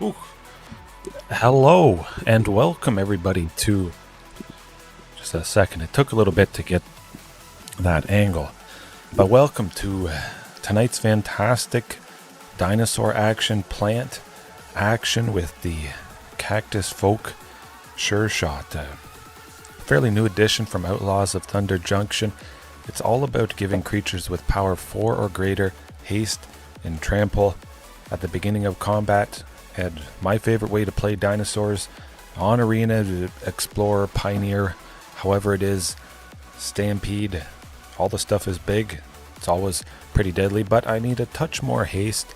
Ooh. Hello and welcome everybody to, just a second, it took a little bit to get that angle, but welcome to tonight's fantastic dinosaur action, plant action with the Cactusfolk Sureshot, a fairly new addition from Outlaws of Thunder Junction. It's all about giving creatures with power 4 or greater haste and trample at the beginning of combat. And my favorite way to play dinosaurs on Arena, to explore, pioneer, however it is, Stampede, all the stuff is big. It's always pretty deadly, but I need a touch more haste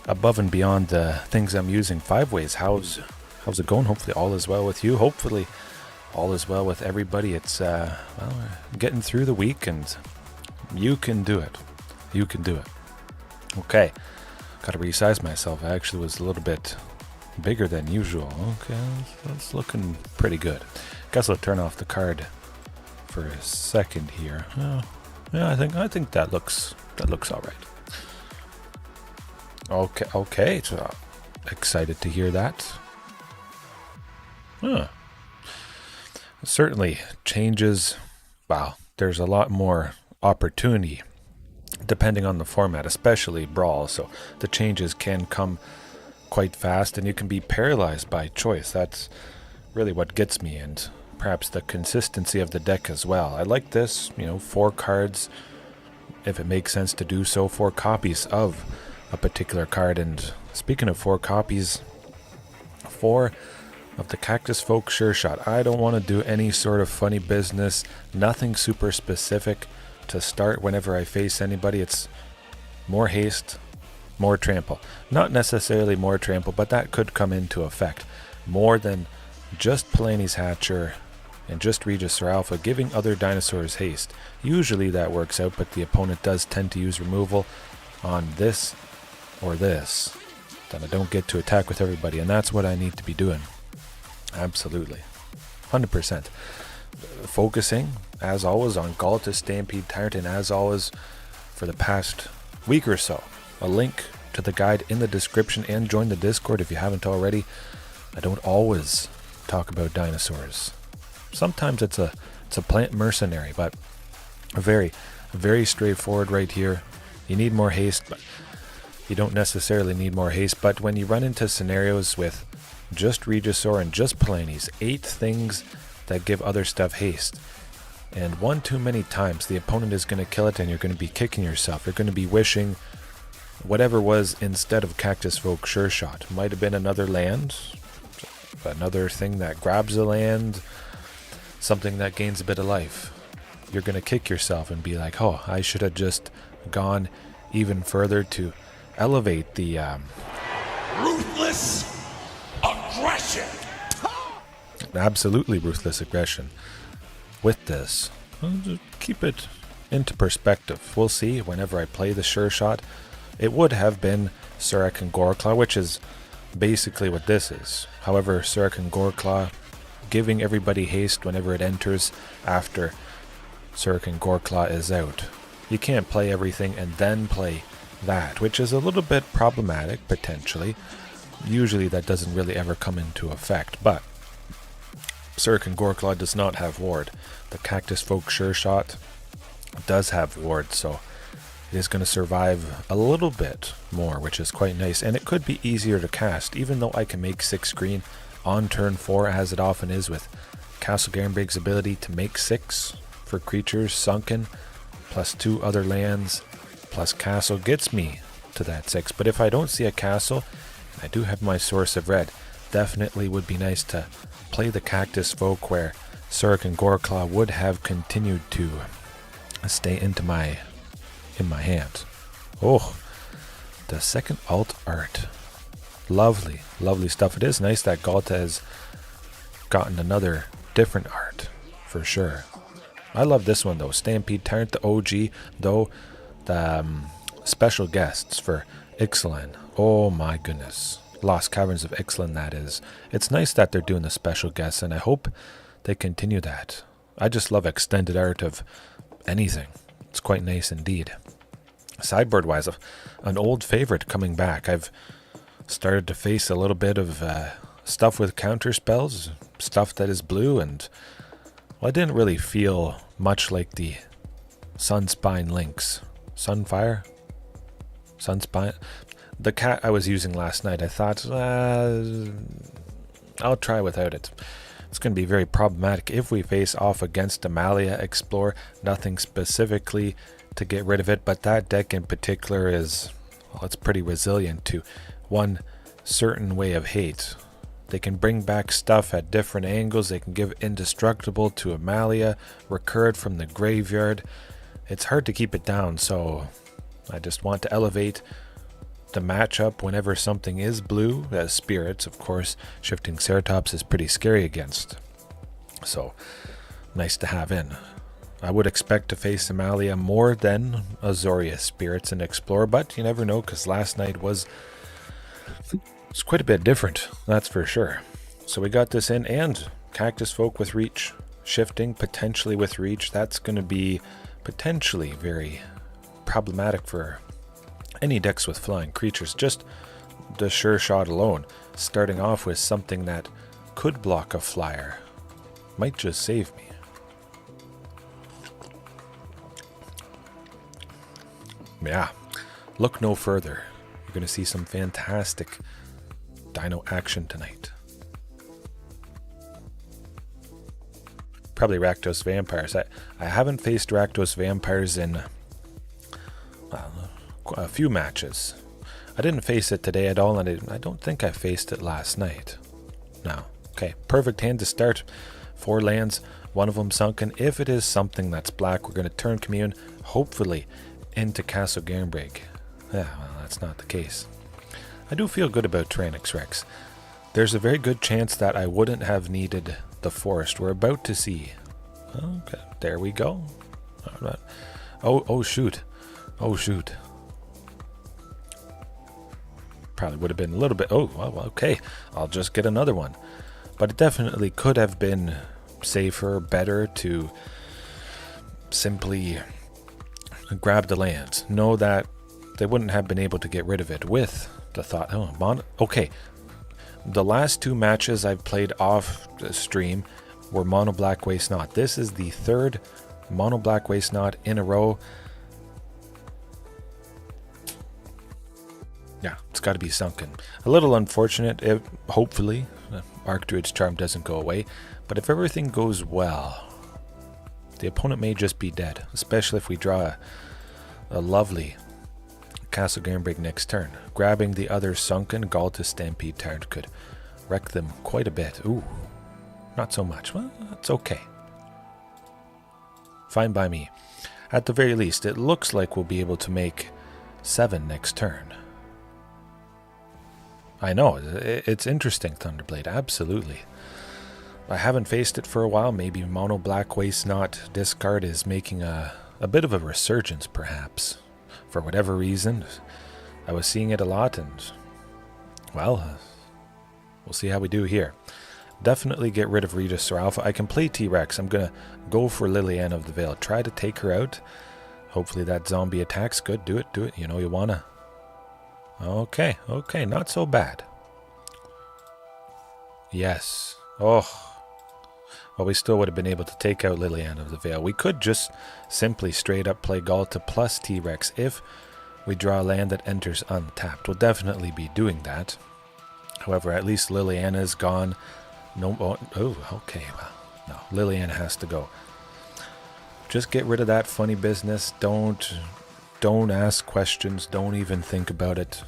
above and beyond the things I'm using. 5 ways, how's it going? Hopefully all is well with you. Hopefully all is well with everybody. It's well, getting through the week, and you can do it. You can do it. Okay. Got to resize myself. I actually was a little bit bigger than usual. Okay, that's looking pretty good. Guess I'll turn off the card for a second here. Oh, yeah, I think that looks all right. Okay. So excited to hear that. Huh. Certainly changes. Wow, there's a lot more opportunity depending on the format, especially Brawl, so the changes can come quite fast and you can be paralyzed by choice. That's really what gets me, and perhaps the consistency of the deck as well. I like this, 4 cards, if it makes sense to do so, 4 copies of a particular card. And speaking of 4 copies, 4 of the Cactusfolk Sureshot. I don't want to do any sort of funny business, nothing super specific. To start, whenever I face anybody, it's more haste, more trample. Not necessarily more trample, but that could come into effect. More than just Palani's Hatcher and just Regisaur Alpha giving other dinosaurs haste. Usually that works out, but the opponent does tend to use removal on this or this. Then I don't get to attack with everybody, and that's what I need to be doing. Absolutely. 100%. Focusing, as always, on Ghalta, Stampede Tyrant, and as always, for the past week or so, a link to the guide in the description, and join the Discord if you haven't already. I don't always talk about dinosaurs. Sometimes it's a plant mercenary, but very straightforward right here. You need more haste, but you don't necessarily need more haste. But when you run into scenarios with just Regisaur and just Palani's, 8 things that give other stuff haste, and one too many times the opponent is going to kill it and you're going to be kicking yourself. You're going to be wishing whatever was instead of Cactusfolk Sureshot. Might have been another land, another thing that grabs a land, something that gains a bit of life. You're going to kick yourself and be like, oh, I should have just gone even further to elevate the ruthless aggression. Absolutely ruthless aggression with this. I'll just keep it into perspective. We'll see whenever I play the Sureshot. It would have been Surrak and Goreclaw, which is basically what this is. However, Surrak and Goreclaw giving everybody haste whenever it enters after Surrak and Goreclaw is out. You can't play everything and then play that, which is a little bit problematic potentially. Usually that doesn't really ever come into effect, but Surrak and Goreclaw does not have ward. The Cactusfolk Sureshot does have ward, so it is going to survive a little bit more, which is quite nice. And it could be easier to cast, even though I can make 6 green on turn 4, as it often is with Castle Garenbrig's ability to make 6 for creatures. Sunken, plus 2 other lands, plus castle gets me to that 6. But if I don't see a castle, I do have my source of red. Definitely would be nice to play the Cactusfolk where Surrak and Goreclaw would have continued to stay in my hand. Oh, the second alt art. Lovely stuff. It is nice that Ghalta has gotten another different art, for sure. I love this one though. Stampede Tyrant, the OG, though the special guests for Ixalan. Oh my goodness. Lost Caverns of Ixalan, that is. It's nice that they're doing the special guests, and I hope they continue that. I just love extended art of anything. It's quite nice indeed. Sideboard wise, an old favorite coming back. I've Started to face a little bit of stuff with counter spells, stuff that is blue, and well, I didn't really feel much like the Sunspine Lynx. Sunfire? Sunspine? The cat I was using last night, I thought, I'll try without it. It's going to be very problematic if we face off against Amalia Explore. Nothing specifically to get rid of it, but that deck in particular is, well, it's pretty resilient to one certain way of hate. They can bring back stuff at different angles. They can give Indestructible to Amalia, recurred from the graveyard. It's hard to keep it down, so I just want to elevate the matchup whenever something is blue, as spirits, of course. Shifting Ceratops is pretty scary against, so nice to have in. I would expect to face Amalia more than Azorius Spirits and Explorer, but you never know, because last night was quite a bit different, that's for sure. So we got this in, and Cactusfolk with Reach, shifting potentially with Reach. That's going to be potentially very problematic for any decks with flying creatures. Just the Sureshot alone, starting off with something that could block a flyer, might just save me. Yeah, look no further. You're going to see some fantastic dino action tonight. Probably Rakdos Vampires. I haven't faced Rakdos Vampires in a few matches. I didn't face it today at all, and I don't think I faced it last night. No. Okay, perfect hand to start. 4 lands, one of them sunken. If it is something that's black, we're going to turn Commune, hopefully, into Castle Garenbrig. Yeah, well, that's not the case. I do feel good about Tyrranax Rex. There's a very good chance that I wouldn't have needed the forest. We're about to see. Okay, there we go. Oh shoot. Oh shoot. Probably would have been a little bit, oh, well, okay, I'll just get another one. But it definitely could have been safer, better to simply grab the lands. Know that they wouldn't have been able to get rid of it with the thought, okay. The last 2 matches I've played off the stream were Mono Black Waste Not. This is the 3rd Mono Black Waste Not in a row. Yeah, it's got to be sunken. A little unfortunate. Hopefully, Archdruid's charm doesn't go away. But if everything goes well, the opponent may just be dead. Especially if we draw a lovely Castle Garenbrig next turn. Grabbing the other sunken Ghalta Stampede Tyrant could wreck them quite a bit. Ooh, not so much. Well, that's okay. Fine by me. At the very least, it looks like we'll be able to make 7 next turn. I know, it's interesting, Thunderblade, absolutely. I haven't faced it for a while. Maybe Mono Black Waste Not discard is making a bit of a resurgence, perhaps. For whatever reason, I was seeing it a lot, and, well, we'll see how we do here. Definitely get rid of Regisaur Alpha. I can play T-Rex. I'm going to go for Liliana of the Veil. Try to take her out. Hopefully that zombie attack's good. Do it, do it. You know you want to. Okay, not so bad. Yes. Oh. Well, we still would have been able to take out Liliana of the Veil. We could just simply straight up play Ghalta plus T-Rex if we draw a land that enters untapped. We'll definitely be doing that. However, at least Liliana is gone. No. Oh, okay. Well, no. Liliana has to go. Just get rid of that funny business. Don't ask questions. Don't even think about it.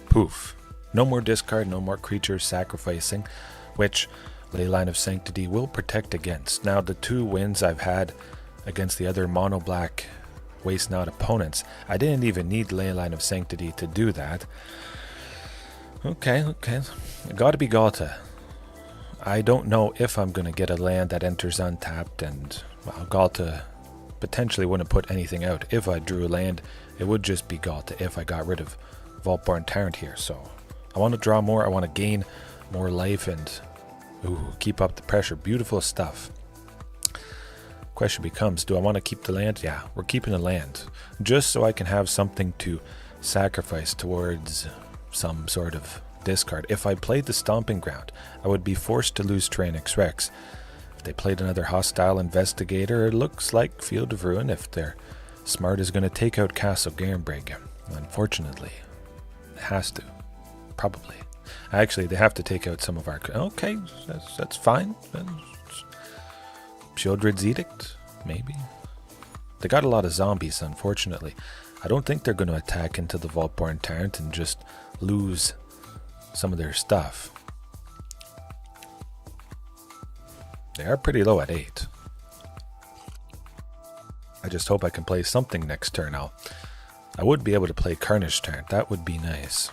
Poof. No more discard. No more creatures sacrificing, which Leyline of Sanctity will protect against. Now, the 2 wins I've had against the other Mono Black Waste Not opponents, I didn't even need Leyline of Sanctity to do that. Okay. Gotta be Ghalta. I don't know if I'm going to get a land that enters untapped, and, well, Ghalta potentially wouldn't put anything out. If I drew a land, it would just be Ghalta if I got rid of Vaultborn Tyrant here. So I want to draw more. I want to gain more life and keep up the pressure. Beautiful stuff. Question becomes, do I want to keep the land? Yeah, we're keeping the land. Just so I can have something to sacrifice towards some sort of discard. If I played the Stomping Ground, I would be forced to lose Tyrranax Rex. If they played another hostile investigator, it looks like Field of Ruin. If they're smart, is going to take out Castle Garenbrig. Unfortunately, it has to. Probably. Actually, they have to take out some of our... Okay, that's fine. Sheoldred's Edict? Maybe. They got a lot of zombies, unfortunately. I don't think they're going to attack into the Vaultborn Tyrant and just lose some of their stuff. They are pretty low at 8. I just hope I can play something next turn. I would be able to play Carnage Tyrant. That would be nice.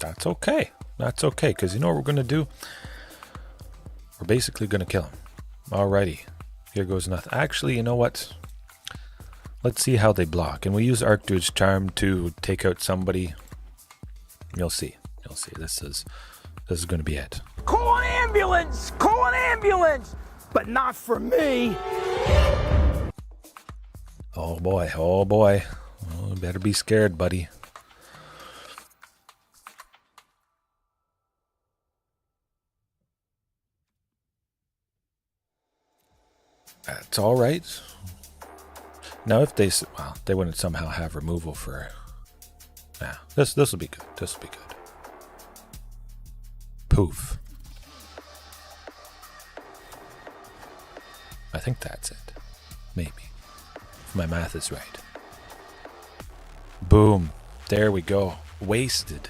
That's okay. That's okay, because you know what we're going to do? We're basically going to kill him. Alrighty. Here goes nothing. Actually, you know what? Let's see how they block. And we use Archdruid's Charm to take out somebody. You'll see. You'll see. This is going to be it. Call an ambulance! Call an ambulance! But not for me! Oh boy. Oh boy. Oh, better be scared, buddy. That's all right. Now, if they wouldn't somehow have removal for. Nah, this will be good. This will be good. Poof. I think that's it. Maybe, if my math is right. Boom. There we go. Wasted.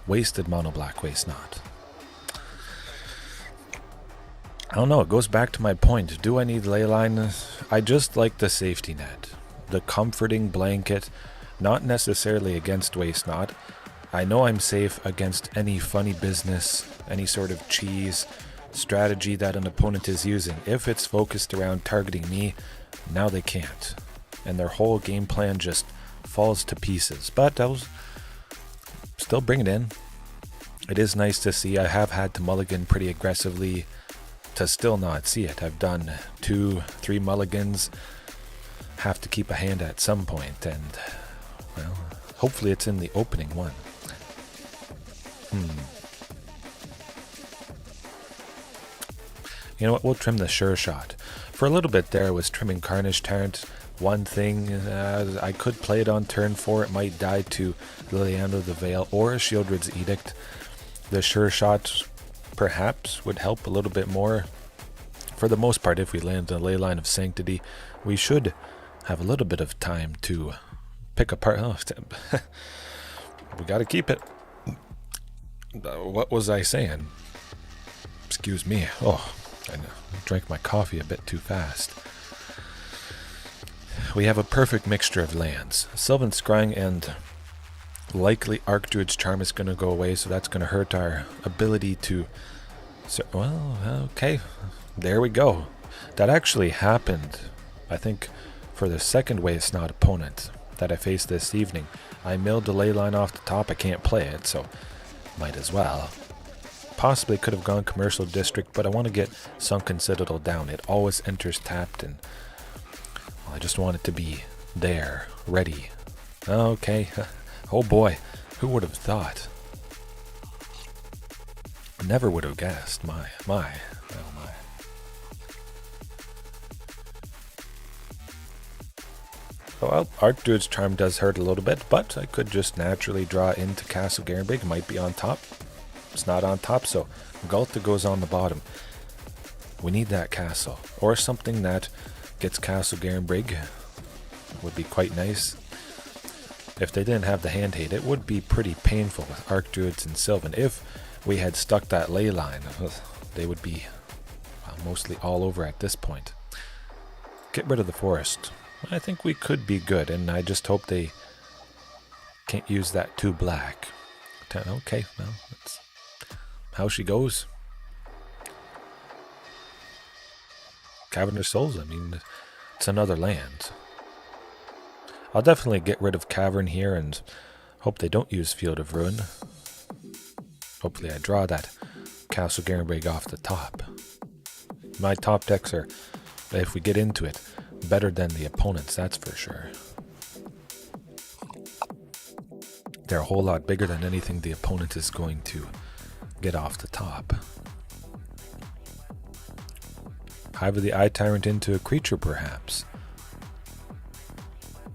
Wasted mono black. Waste not. I don't know, it goes back to my point. Do I need Leyline? I just like the safety net. The comforting blanket, not necessarily against Waste Not. I know I'm safe against any funny business, any sort of cheese strategy that an opponent is using. If it's focused around targeting me, now they can't. And their whole game plan just falls to pieces. But I'll still bring it in. It is nice to see. I have had to mulligan pretty aggressively to still not see it. I've done 2-3 mulligans. Have to keep a hand at some point, and well, hopefully it's in the opening one. You know what? We'll trim the Sureshot. For a little bit there, I was trimming Carnage Tyrant. One thing, I could play it on turn 4. It might die to Liliana the Veil or a Sheoldred's Edict. The Sureshot perhaps would help a little bit more. For the most part, if we land the Leyline of Sanctity, we should have a little bit of time to pick apart. Oh, we got to keep it. What was I saying? Excuse me. Oh, I drank my coffee a bit too fast. We have a perfect mixture of lands. Sylvan Scrying and likely Archdruid's Charm is going to go away, so that's going to hurt our ability to... well, okay. There we go. That actually happened, I think, for the second Waste Not opponent that I faced this evening. I milled the Leyline off the top. I can't play it, so might as well. Possibly could have gone Commercial District, but I want to get Sunken Citadel down. It always enters tapped, and well, I just want it to be there, ready. Okay. Oh boy, who would have thought? Never would have guessed. Oh my. Well, Archdruid's Charm does hurt a little bit, but I could just naturally draw into Castle Garenbrig. It might be on top. It's not on top, so Ghalta goes on the bottom. We need that castle, or something that gets Castle Garenbrig. Would be quite nice. If they didn't have the hand hate, it would be pretty painful with Archdruids and Sylvan. If we had stuck that Leyline, they would be mostly all over at this point. Get rid of the forest. I think we could be good, and I just hope they can't use that 2 black. Okay, well, that's how she goes. Cavern of Souls, I mean, it's another land. I'll definitely get rid of Cavern here and hope they don't use Field of Ruin. Hopefully I draw that Castle Garenbrig off the top. My top decks are if we get into it, better than the opponents, that's for sure. They're a whole lot bigger than anything the opponent is going to get off the top. Hive of the Eye Tyrant into a creature, perhaps.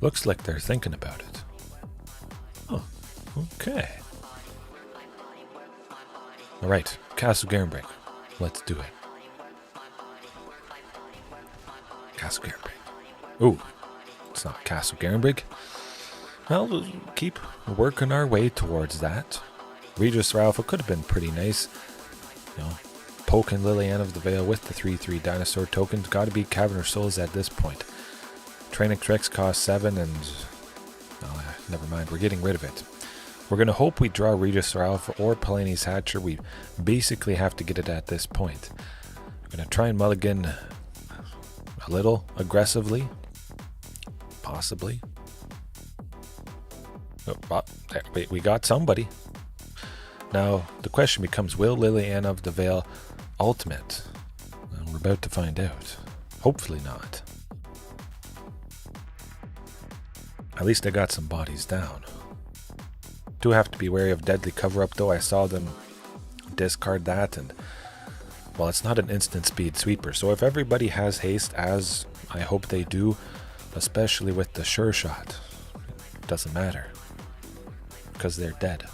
Looks like they're thinking about it. Oh, okay. Alright, Castle Garenbrig. Let's do it. Castle Garenbrig. Ooh, it's not Castle Garenbrig. Well, we'll keep working our way towards that. Regisaur Alpha could have been pretty nice. You know, poking Liliana of the Veil with the 3/3 dinosaur tokens. Gotta be Cavern of Souls at this point. Tyrranax Rex costs 7 and... oh, never mind, we're getting rid of it. We're going to hope we draw Regisaur Alpha or Palani's Hatcher. We basically have to get it at this point. I'm going to try and mulligan a little aggressively. Possibly. Oh, wait, we got somebody. Now, the question becomes, will Liliana of the Veil ultimate? Well, we're about to find out. Hopefully not. At least I got some bodies down. Do have to be wary of Deadly Cover-Up, though. I saw them discard that, and well, it's not an instant speed sweeper. So if everybody has haste, as I hope they do, especially with the Sureshot, it doesn't matter because they're dead.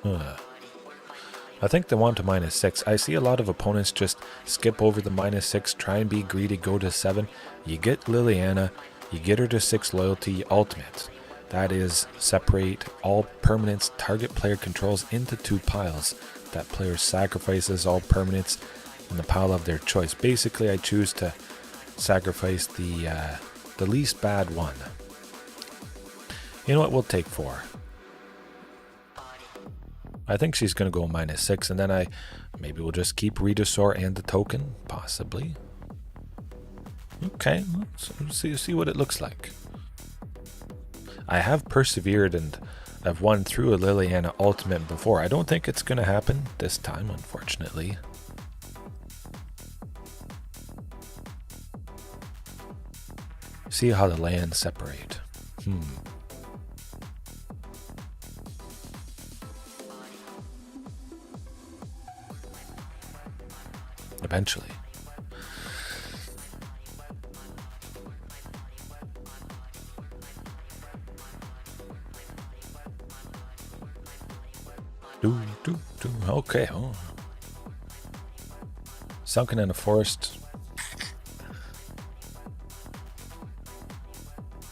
I think they want to -6. I see a lot of opponents just skip over the -6, try and be greedy, go to 7. You get Liliana, you get her to 6 loyalty, ultimate. That is, separate all permanents target player controls into 2 piles. That player sacrifices all permanents in the pile of their choice. Basically, I choose to sacrifice the least bad one. You know what? We'll take 4. I think she's going to go -6, and then maybe we'll just keep Regisaur and the token, possibly. Okay, let's see what it looks like. I have persevered and I've won through a Liliana ultimate before. I don't think it's going to happen this time, unfortunately. See how the lands separate. Eventually. Okay. Oh. Sunken in a forest.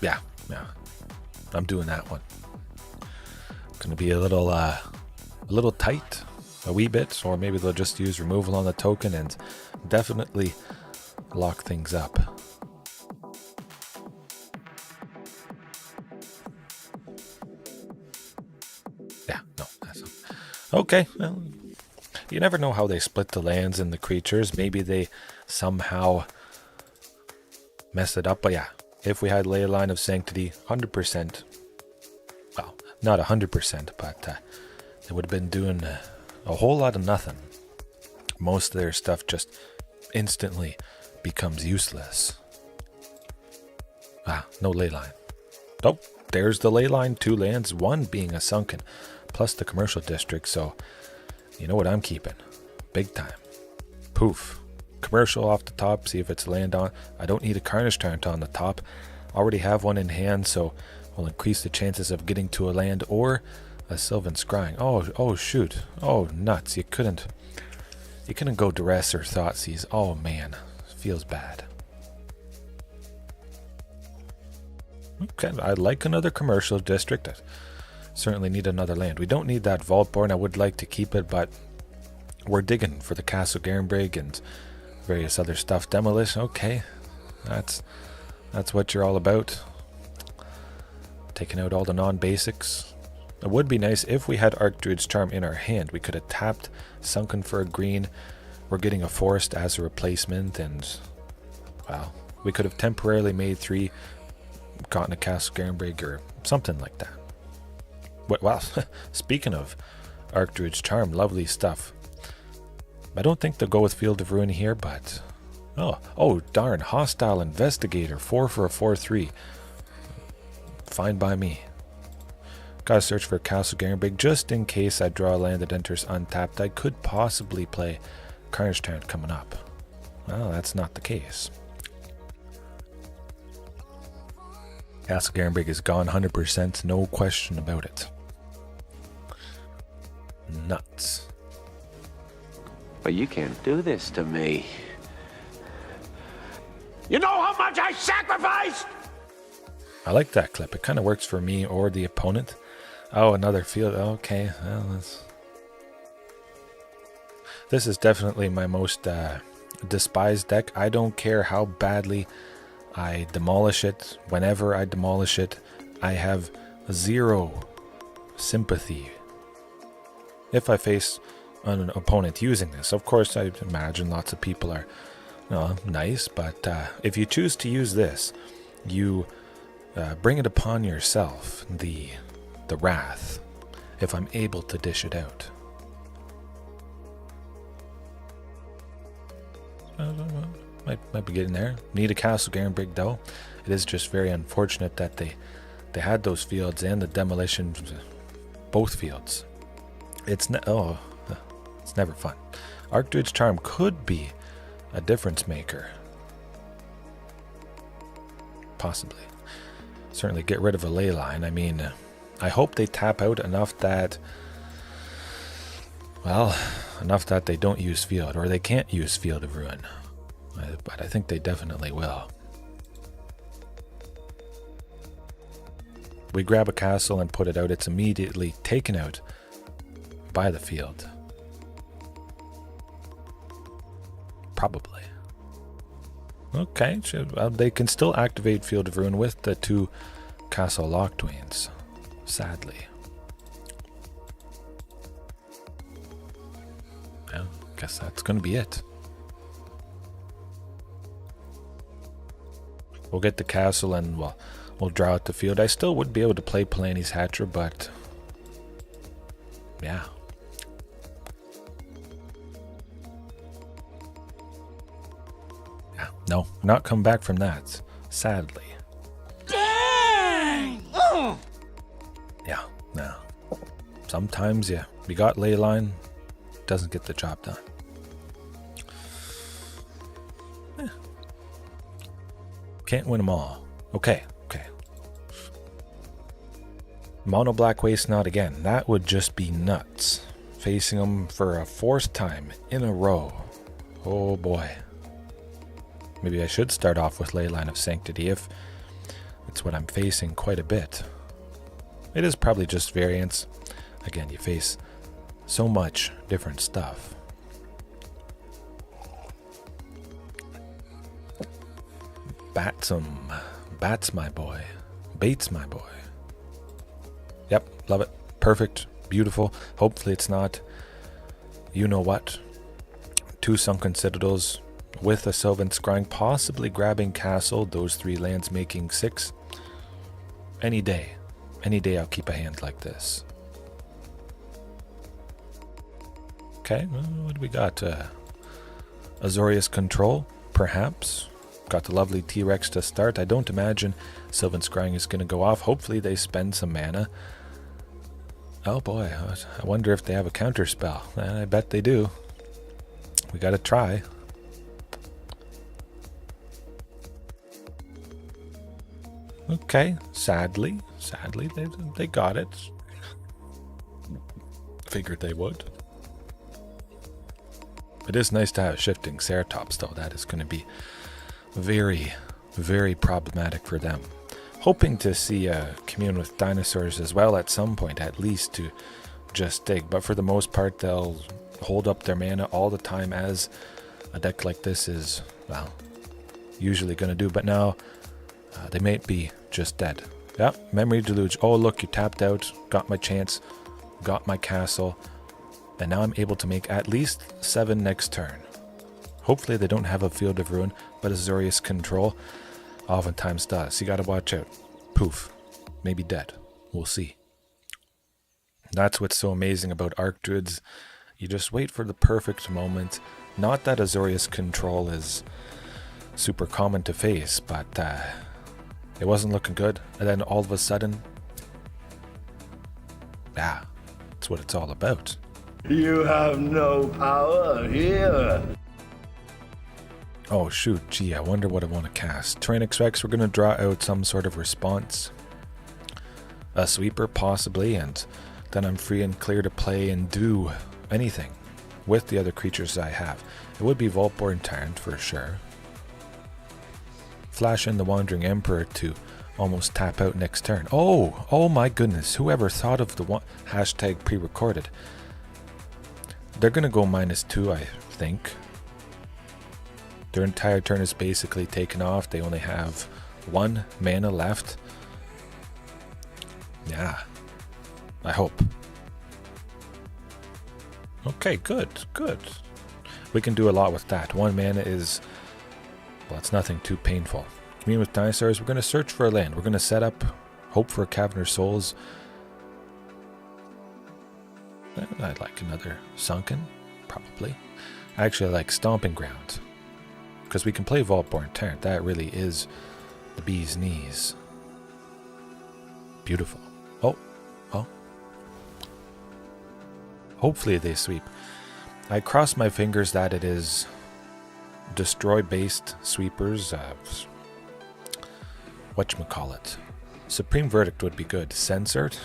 Yeah. I'm doing that one. Gonna be a little tight, a wee bit, or maybe they'll just use removal on the token and definitely lock things up. Okay, well, you never know how they split the lands and the creatures. Maybe they somehow mess it up. But yeah, if we had Leyline of Sanctity, 100%. Well, not 100%, but they would have been doing a whole lot of nothing. Most of their stuff just instantly becomes useless. No Leyline. Oh, there's the Leyline. 2 lands, 1 being a Sunken. Plus the commercial district, so you know what I'm keeping. Big time. Poof. Commercial off the top, see if it's land on. I don't need a Carnage Tyrant on the top. Already have one in hand, so we'll increase the chances of getting to a land or a Sylvan Scrying. Oh shoot. Oh nuts. You couldn't go Duress or Thoughtseize. Oh man. Feels bad. Okay, I'd like another commercial district. Certainly need another land. We don't need that Vaultborn. I would like to keep it, but we're digging for the Castle Garenbrig and various other stuff. Demolition, okay. That's what you're all about. Taking out all the non-basics. It would be nice if we had Archdruid's Charm in our hand. We could have tapped Sunken for a green. We're getting a forest as a replacement, and well, we could have temporarily made 3, gotten a Castle Garenbrig or something like that. Well, speaking of Archdruid's Charm, lovely stuff. I don't think they'll go with Field of Ruin here, but... Oh, darn. Hostile Investigator. 4 for a 4/3. Fine by me. Gotta search for Castle Garenbrig just in case I draw a land that enters untapped. I could possibly play Carnage Tyrant coming up. Well, that's not the case. Castle Garenbrig is gone 100%, no question about it. Nuts. But you can't do this to me. You know how much I sacrificed? I like that clip. It kind of works for me or the opponent. Oh, another field. Okay, well, this is definitely my most despised deck. I don't care how badly I demolish it. Whenever I demolish it, I have zero sympathy if I face an opponent using this. Of course, I imagine lots of people are nice, but if you choose to use this, you bring it upon yourself, the wrath, if I'm able to dish it out. Might be getting there. Need a Castle Garenbrig though. It is just very unfortunate that they had those fields and the demolition, both fields. It's never fun. Archdruid's Charm could be a difference maker. Possibly. Certainly get rid of a ley line. I mean, I hope they tap out enough that they don't use field, or they can't use Field of Ruin. But I think they definitely will. We grab a castle and put it out. It's immediately taken out by the field. Probably. Okay, they can still activate Field of Ruin with the 2 Castle Locktwains, sadly. Well, guess that's going to be it. We'll get the castle and we'll draw out the field. I still would be able to play Palani's Hatcher, but yeah. No, not come back from that, sadly. Dang! Yeah, no. Sometimes, yeah, we got Leyline, doesn't get the job done. Can't win them all. Okay. Mono Black Waste not again. That would just be nuts. Facing them for a 4th time in a row. Oh boy. Maybe I should start off with Leyline of Sanctity if it's what I'm facing quite a bit. It is probably just variance. Again, you face so much different stuff. Bats my boy. Bates my boy. Yep, love it. Perfect. Beautiful. Hopefully it's not, you know what, 2 Sunken Citadels with a Sylvan Scrying, possibly grabbing Castle, those 3 lands making 6. Any day I'll keep a hand like this. Okay, well, what do we got? Azorius Control, perhaps. Got the lovely T-Rex to start. I don't imagine Sylvan Scrying is going to go off. Hopefully they spend some mana. Oh boy, I wonder if they have a counter spell. I bet they do. We got to try. Okay, sadly they got it. Figured they would. It is nice to have shifting Ceratops though. That is going to be very, very problematic for them. Hoping to see a Commune with Dinosaurs as well at some point, at least, to just dig. But for the most part, they'll hold up their mana all the time, as a deck like this is, well, usually going to do. But now they might be just dead. Yep, Memory Deluge. Oh, look, you tapped out. Got my chance. Got my castle. And now I'm able to make at least 7 next turn. Hopefully they don't have a Field of Ruin, but Azorius Control oftentimes does. You gotta watch out. Poof. Maybe dead. We'll see. That's what's so amazing about Archdruids. You just wait for the perfect moment. Not that Azorius Control is super common to face, but it wasn't looking good. And then all of a sudden, yeah, that's what it's all about. You have no power here. Oh shoot, gee, I wonder what I want to cast. Tyrranax Rex, we're going to draw out some sort of response. A sweeper, possibly, and then I'm free and clear to play and do anything with the other creatures I have. It would be Vaultborn Tyrant for sure. Flash in the Wandering Emperor to almost tap out next turn. Oh my goodness, whoever thought of the hashtag pre-recorded. They're going to go -2, I think. Their entire turn is basically taken off. They only have 1 mana left. Yeah. I hope. Okay, good. We can do a lot with that. 1 mana is, well, it's nothing too painful. Commune with Dinosaurs. We're going to search for a land. We're going to set up, hope for a Cavern of Souls. I'd like another Sunken, probably. Actually, I like Stomping Ground. Because we can play Vaultborn Tyrant. That really is the bee's knees. Beautiful. Oh. Hopefully they sweep. I cross my fingers that it is destroy-based sweepers. Whatchamacallit. Supreme Verdict would be good. Censored?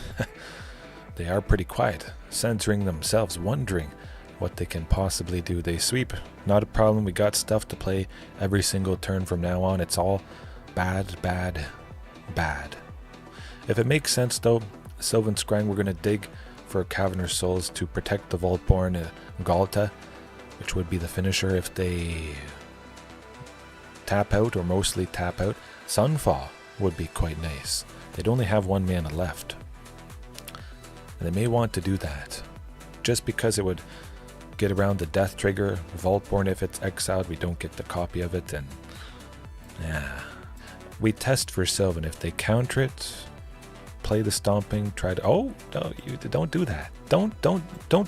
They are pretty quiet. Censoring themselves, wondering what they can possibly do. They sweep. Not a problem. We got stuff to play every single turn from now on. It's all bad. If it makes sense though, Sylvan Scrying, we're going to dig for Cavern of Souls to protect the Vaultborn Ghalta, which would be the finisher if they tap out, or mostly tap out. Sunfall would be quite nice. They'd only have 1 mana left. And they may want to do that, just because it would get around the death trigger. Vaultborn, if it's exiled, we don't get the copy of it, and yeah. We test for Sylvan. If they counter it, play the stomping, try to, oh, no, you don't do that. Don't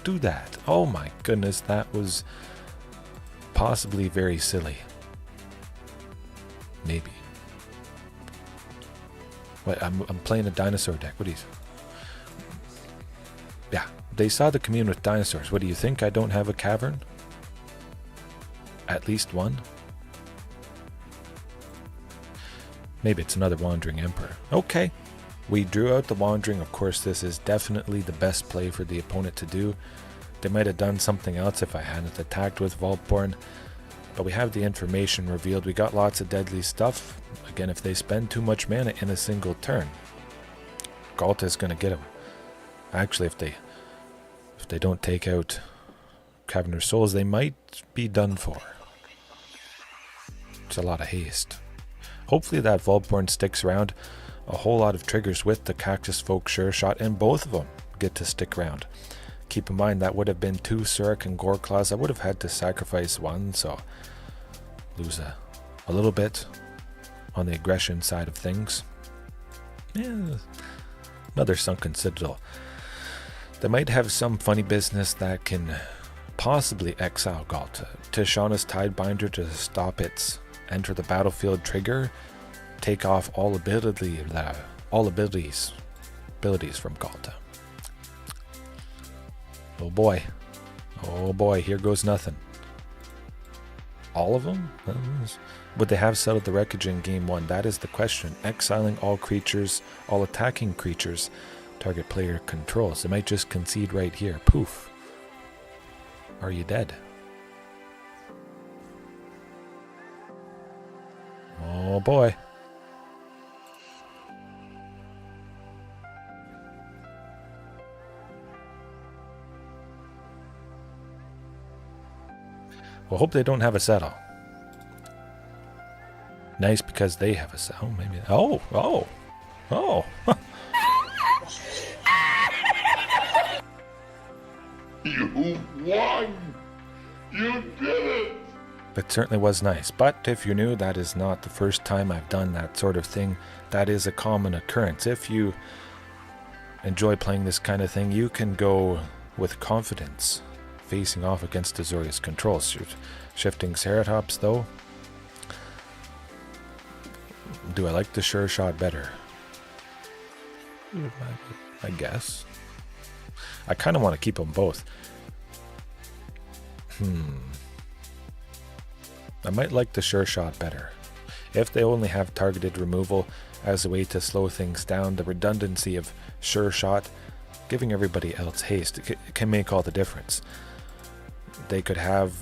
do that. Oh my goodness, that was possibly very silly. Maybe. Wait, I'm playing a dinosaur deck. What do you? Yeah, they saw the Commune with Dinosaurs. What do you think? I don't have a cavern? At least 1? Maybe it's another Wandering Emperor. Okay. We drew out the Wandering. Of course, this is definitely the best play for the opponent to do. They might have done something else if I hadn't attacked with Vaultborn. But we have the information revealed. We got lots of deadly stuff. Again, if they spend too much mana in a single turn, Ghalta is going to get them. Actually, if they don't take out Cavern of Souls, they might be done for. It's a lot of haste. Hopefully that Vaultborn sticks around. A whole lot of triggers with the Cactusfolk Sureshot, and both of them get to stick around. Keep in mind that would have been 2 Surrak and Goreclaws. I would have had to sacrifice 1, so lose a little bit on the aggression side of things. Yeah, another Sunken Citadel. They might have some funny business that can possibly exile Ghalta. Tishana's Tidebinder to stop its enter the battlefield trigger, take off all abilities from Ghalta. Oh boy, here goes nothing. All of them? Would they have settled the wreckage in game 1? That is the question. Exiling all creatures, all attacking creatures, target player controls. They might just concede right here. Poof. Are you dead? Oh boy. Well, hope they don't have a settle. Nice, because they have a settle. Maybe. Oh. You won! You did it! It certainly was nice, but if you're new, that is not the first time I've done that sort of thing. That is a common occurrence. If you enjoy playing this kind of thing, you can go with confidence facing off against Azorius Control. Shifting Ceratops though. Do I like the Sureshot better? I guess. I kind of want to keep them both. I might like the Sureshot better. If they only have targeted removal as a way to slow things down, the redundancy of Sureshot, giving everybody else haste, it can make all the difference. They could have,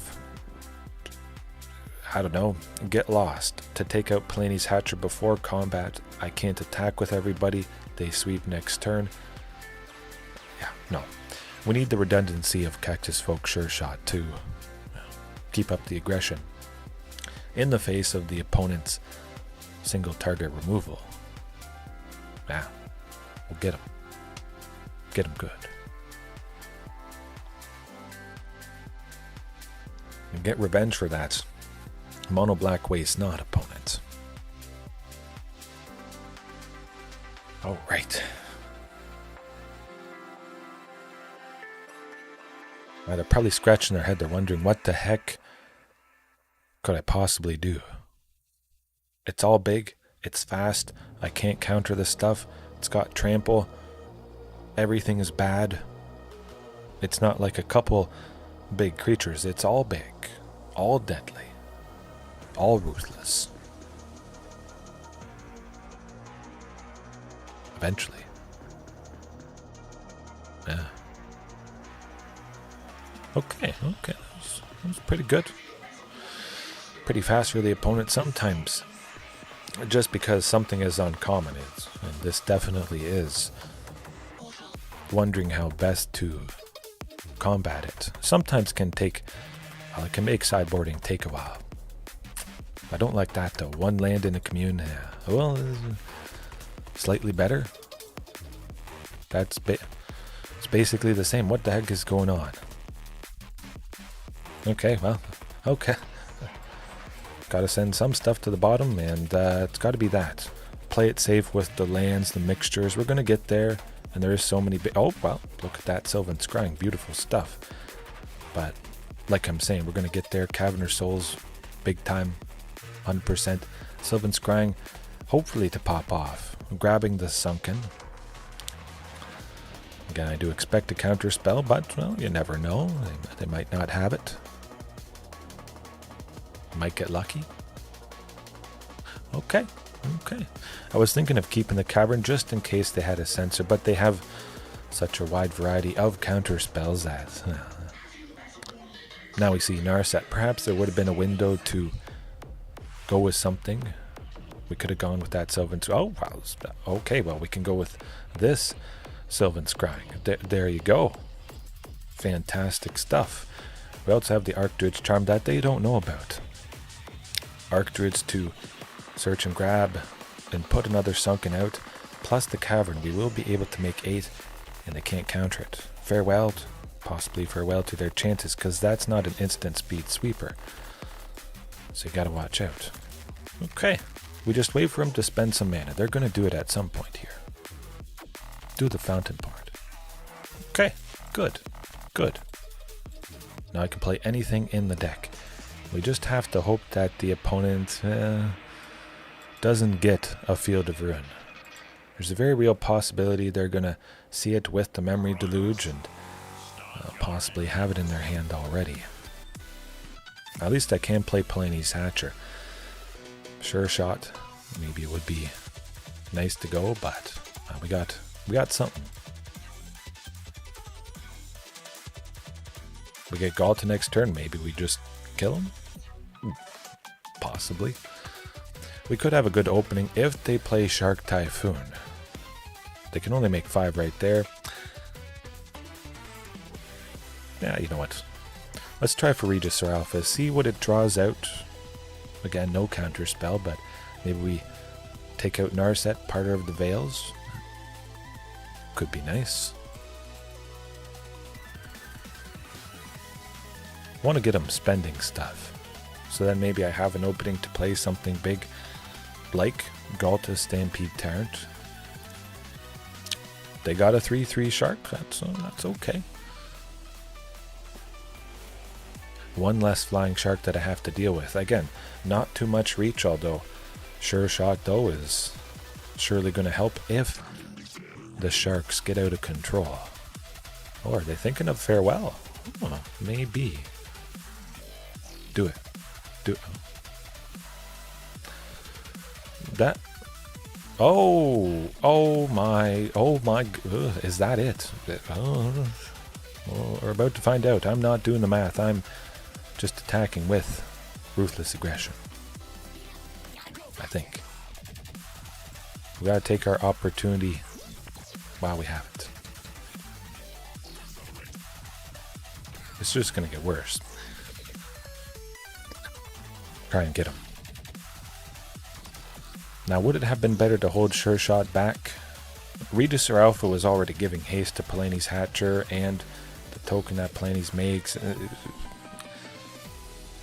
I don't know, get lost to take out Palani's Hatcher before combat. I can't attack with everybody. They sweep next turn. Yeah, no. We need the redundancy of Cactusfolk Sureshot to keep up the aggression in the face of the opponent's single target removal. Yeah, we'll get him. Get him good. And get revenge for that mono black waste not opponent. Oh, right. They're probably scratching their head. They're wondering, what the heck could I possibly do? It's all big. It's fast. I can't counter this stuff. It's got trample. Everything is bad. It's not like a couple big creatures. It's all big. All deadly. All ruthless. Eventually. Yeah. Okay. That was pretty good. Pretty fast for the opponent sometimes. Just because something is uncommon, and this definitely is. Wondering how best to combat it. Sometimes can make sideboarding take a while. I don't like that though. One land in a commune, well, slightly better. It's basically the same. What the heck is going on? Okay. Gotta send some stuff to the bottom, and it's gotta be that. Play it safe with the lands, the mixtures. We're gonna get there, and there is so many oh, well, look at that Sylvan Scrying. Beautiful stuff. But, like I'm saying, we're gonna get there. Cavern of Souls, big time, 100%. Sylvan Scrying, hopefully to pop off. I'm grabbing the Sunken. Again, I do expect a counter spell, but, well, you never know. They might not have it. Might get lucky. Okay. I was thinking of keeping the Cavern just in case they had a sensor, but they have such a wide variety of counter spells that... Now we see Narset. Perhaps there would have been a window to go with something. We could have gone with that Sylvan... Oh, wow. Okay, well, we can go with this Sylvan Scrying. There you go. Fantastic stuff. We also have the Archdruid's Charm that they don't know about. Archdruids to search and grab and put another Sunken out, plus the Cavern. We will be able to make 8, and they can't counter it. Possibly farewell to their chances, because that's not an instant speed sweeper. So you gotta watch out. Okay, we just wait for them to spend some mana. They're gonna do it at some point here. Do the fountain part. Okay, good. Now I can play anything in the deck. We just have to hope that the opponent doesn't get a Field of Ruin. There's a very real possibility they're going to see it with the Memory Deluge and possibly have it in their hand already. At least I can play Palani's Hatcher. Sureshot, maybe it would be nice to go, but we got something. We get Ghalta next turn, maybe we just kill him? Possibly. We could have a good opening if they play Shark Typhoon. They can only make 5 right there. Yeah, you know what? Let's try for Regisaur Alpha, see what it draws out. Again, no counter spell, but maybe we take out Narset, part of the Veils. Could be nice. I want to get them spending stuff. So then maybe I have an opening to play something big like Ghalta Stampede Tyrant. They got a 3/3 shark. That's okay. One less flying shark that I have to deal with. Again, not too much reach, although Sureshot though is surely going to help if the sharks get out of control. Or are they thinking of farewell? Oh, maybe. Do it. Do it. That. Oh my. Is that it? We're about to find out. I'm not doing the math. I'm just attacking with ruthless aggression. I think. We gotta take our opportunity while we have it. It's just gonna get worse. Try and get him. Now, would it have been better to hold Sureshot back? Regisaur Alpha was already giving haste to Palani's Hatcher and the token that Palani's makes.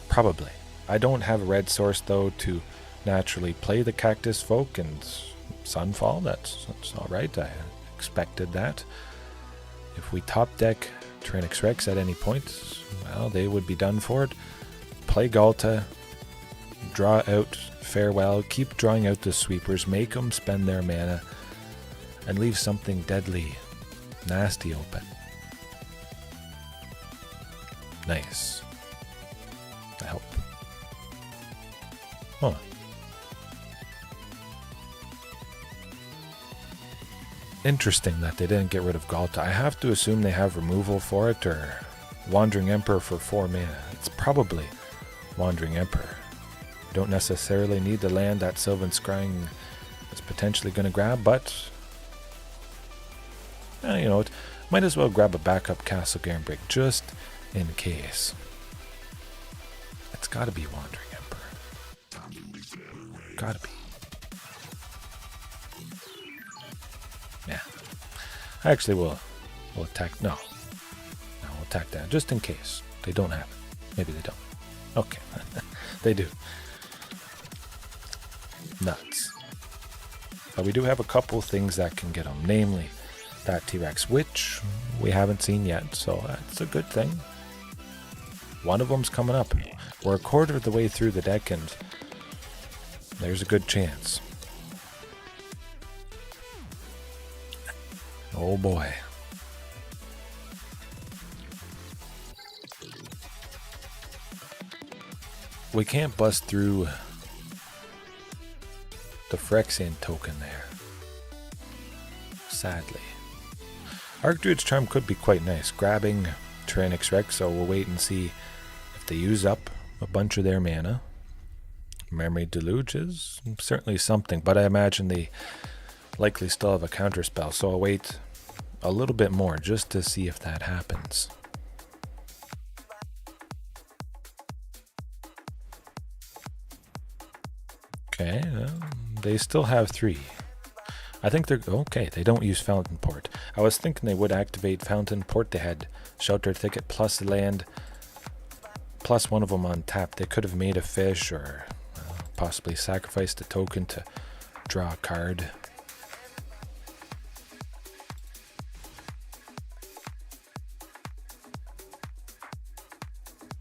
Probably. I don't have a red source though to naturally play the Cactusfolk and Sunfall. That's alright. I expected that. If we top deck Tyrranax Rex at any point, well, they would be done for it. Play Ghalta, draw out Farewell, keep drawing out the sweepers, make them spend their mana, and leave something deadly, nasty open. Nice. I hope. Huh. Interesting that they didn't get rid of Ghalta. I have to assume they have removal for it, or Wandering Emperor for 4 mana. It's probably Wandering Emperor. You don't necessarily need the land that Sylvan Scrying is potentially going to grab, but you know, it might as well grab a backup Castle Garenbrig just in case. It's got to be Wandering Emperor. Got to be. Yeah. Actually, we'll attack. No, we'll attack that just in case they don't have it. Maybe they don't. Okay, they do. Nuts. But we do have a couple things that can get them, namely that T-Rex, which we haven't seen yet, so that's a good thing. One of them's coming up. We're a quarter of the way through the deck, and there's a good chance. Oh boy. We can't bust through the Phyrexian token there. Sadly. Archdruid's Charm could be quite nice. Grabbing Tyrranax Rex, so we'll wait and see if they use up a bunch of their mana. Memory Deluge is certainly something, but I imagine they likely still have a counterspell, so I'll wait a little bit more just to see if that happens. Okay, they still have 3. I think they're okay. They don't use Fountain Port. I was thinking they would activate Fountain Port. They had Shelter Thicket plus land, plus one of them on tap. They could have made a fish or possibly sacrificed a token to draw a card.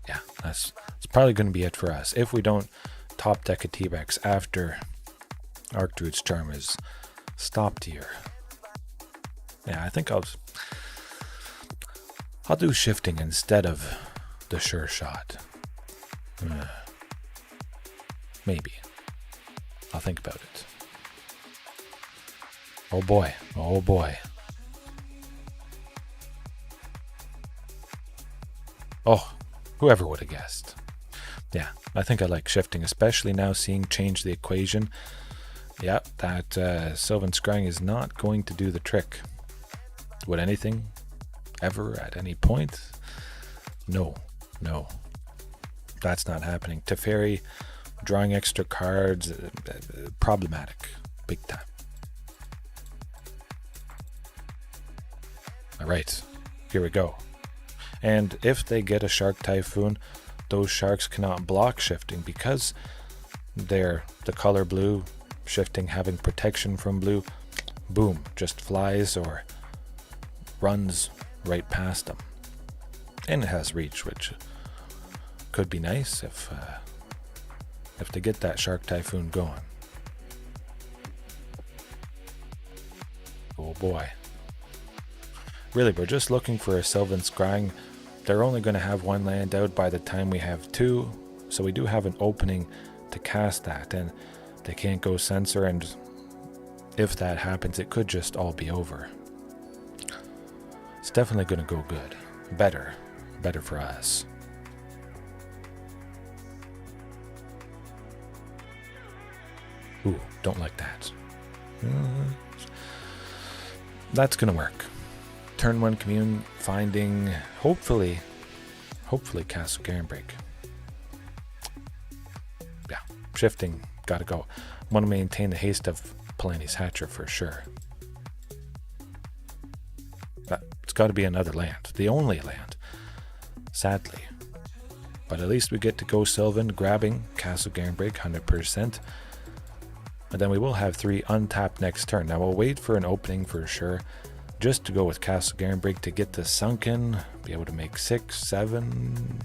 Yeah, that's probably going to be it for us. If we don't top deck a T-Rex after Archdruid's Charm is stopped here. Yeah, I think I'll do shifting instead of the Sureshot. Maybe. I'll think about it. Oh boy. Oh boy. Oh, whoever would have guessed. Yeah, I think I like shifting, especially now seeing change the equation. Yeah, that Sylvan Scrying is not going to do the trick. Would anything ever at any point? No. That's not happening. Teferi, drawing extra cards, problematic. Big time. Alright, here we go. And if they get a Shark Typhoon, those sharks cannot block shifting because they're the color blue. Shifting having protection from blue, boom, just flies or runs right past them. And it has reach, which could be nice if they get that Shark Typhoon going. Oh boy. Really, we're just looking for a Sylvan Scrying. They're only going to have one land out by the time we have two, so we do have an opening to cast that, and they can't go Censor, and if that happens, it could just all be over. It's definitely going to go good. Better for us. Ooh, don't like that. That's going to work. Turn 1 Commune, finding, hopefully Castle Garenbrig. Yeah, shifting, gotta go. Want to maintain the haste of Palani's Hatcher for sure. It's got to be another land, the only land, sadly. But at least we get to go Sylvan, grabbing Castle Garenbrig 100%. And then we will have 3 untapped next turn. Now we'll wait for an opening for sure, just to go with Castle Garenbrig to get the Sunken, be able to make 6, 7,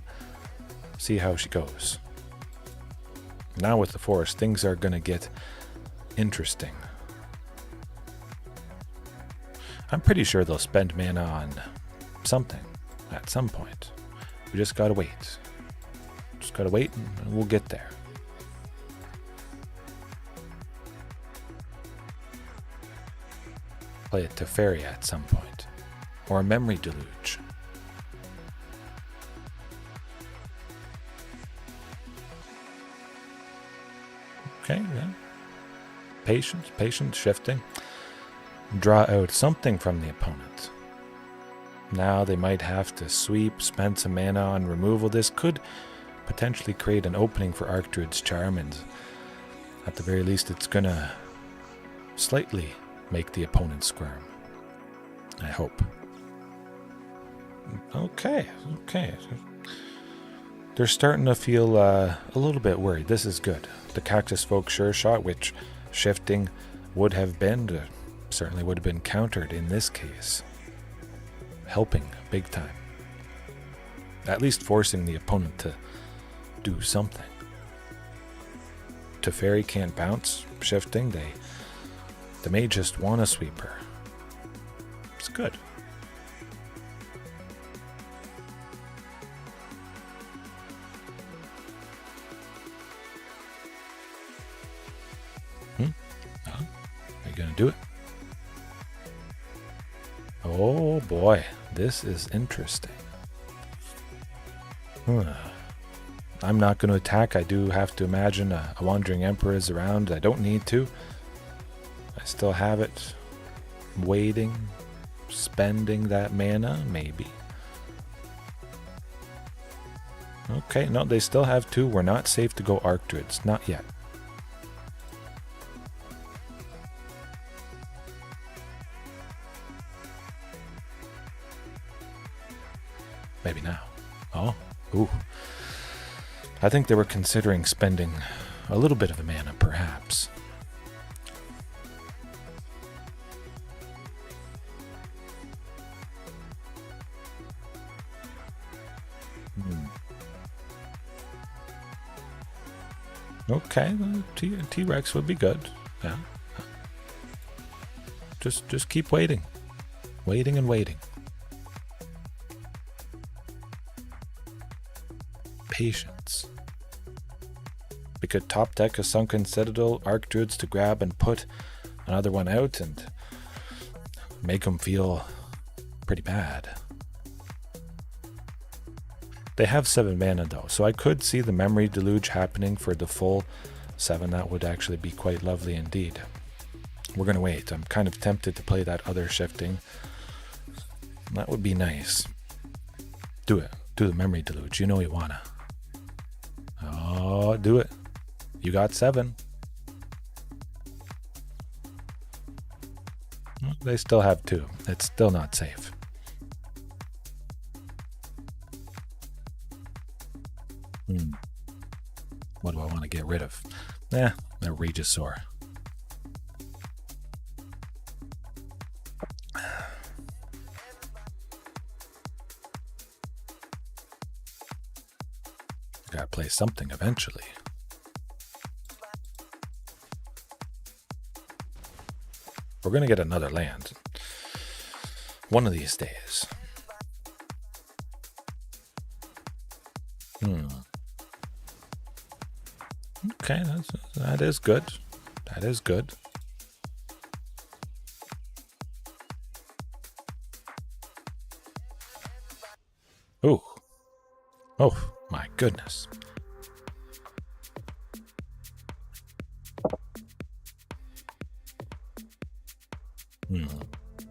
see how she goes. Now with the Forest, things are going to get interesting. I'm pretty sure they'll spend mana on something at some point. We just gotta wait. Just gotta wait and we'll get there. Play a Teferi at some point. Or a Memory Deluge. Okay, yeah. Patience, shifting. Draw out something from the opponent. Now they might have to sweep, spend some mana on removal. This could potentially create an opening for Archdruid's Charm, and at the very least it's gonna slightly make the opponent squirm. I hope. Okay. They're starting to feel a little bit worried. This is good. The Cactusfolk Sureshot, which shifting would have been, certainly would have been countered in this case. Helping big time. At least forcing the opponent to do something. Teferi can't bounce. Shifting, they may just want a sweeper. It's good. Are you gonna do it? Oh boy, this is interesting. I'm not going to attack. I do have to imagine a Wandering Emperor is around. I don't need to. I still have it. Waiting. Spending that mana, maybe. Okay, no, they still have 2. We're not safe to go Archdruids. Not yet. Maybe now. Oh, ooh. I think they were considering spending a little bit of a mana, perhaps. Okay, the T-Rex would be good. Yeah. Just keep waiting. Waiting and waiting. Patience. We could top deck a Sunken Citadel, Archdruids to grab and put another one out and make them feel pretty bad. They have 7 mana though, so I could see the Memory Deluge happening for the full 7. That would actually be quite lovely indeed. We're going to wait. I'm kind of tempted to play that other shifting. That would be nice. Do it. Do the Memory Deluge. You know you wanna. Oh, do it. You got 7. They still have 2. It's still not safe. What do I want to get rid of? A Regisaur. Gotta play something eventually. We're gonna get another land one of these days. Okay, that is good. That is good. Ooh. Oh, my goodness.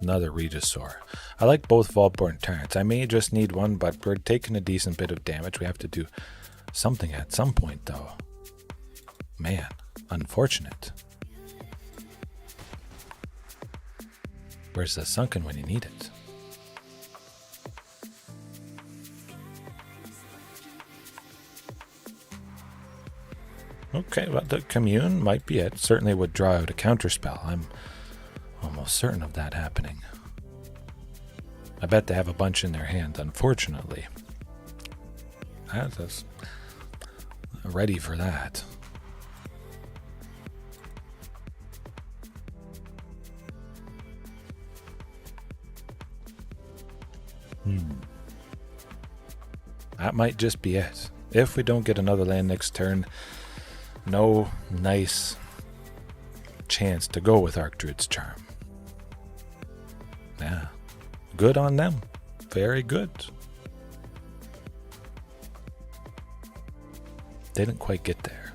Another Regisaur. I like both Vaultborn Tyrants. I may just need one, but we're taking a decent bit of damage. We have to do something at some point, though. Man, unfortunate. Where's the Sunken when you need it? Okay, well, the Commune might be it. Certainly would draw out a counterspell. I'm almost certain of that happening. I bet they have a bunch in their hand, unfortunately. That's ready for that. That might just be it. If we don't get another land next turn, no nice chance to go with Archdruid's Charm. Yeah, good on them. Very good. Didn't quite get there.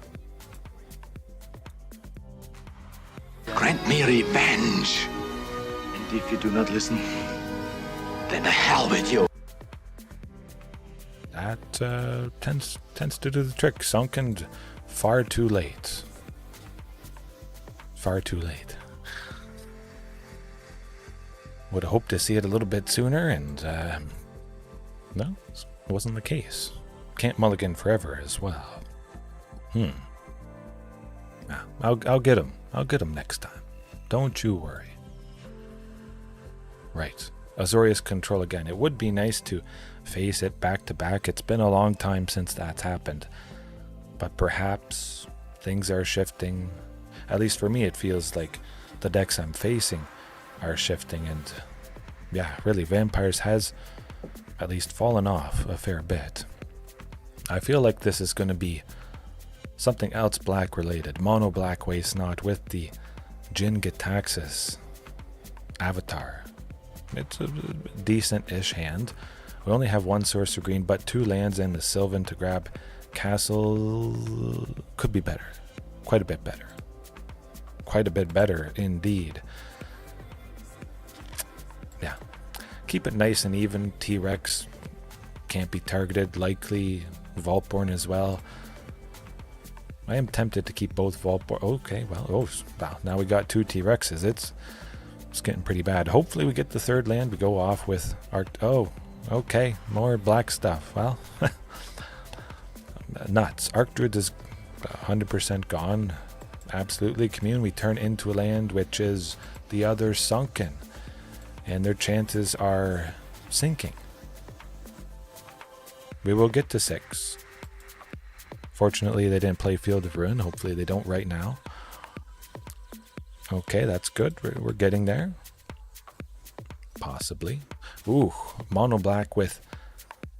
Grant me revenge. And if you do not listen, then the hell with you. That tends to do the trick. Sunken far too late. Far too late. Would have hoped to see it a little bit sooner, and no, it wasn't the case. Can't mulligan forever as well. I'll get him. I'll get him next time. Don't you worry. Right. Azorius Control again. It would be nice to face it back to back. It's been a long time since that's happened. But perhaps things are shifting. At least for me, it feels like the decks I'm facing are shifting. And yeah, really, Vampires has at least fallen off a fair bit. I feel like this is going to be something else black related. Mono black Waste Not with the Jin Gitaxis avatar. It's a decent-ish hand. We only have one Sorcerer Green, but 2 lands and the Sylvan to grab. Castle could be better. Quite a bit better. Quite a bit better, indeed. Yeah. Keep it nice and even. T-Rex can't be targeted. Likely Vaultborn as well. I am tempted to keep both Vaultborn. Okay, well, wow. Now we got 2 T-Rexes. It's getting pretty bad. Hopefully we get the 3rd land. We go off with okay. More black stuff. Well, nuts. Archdruid is 100% gone. Absolutely. Commune, we turn into a land which is the other Sunken. And their chances are sinking. We will get to 6. Fortunately, they didn't play Field of Ruin. Hopefully they don't right now. Okay, that's good. We're getting there. Possibly. Ooh, mono black with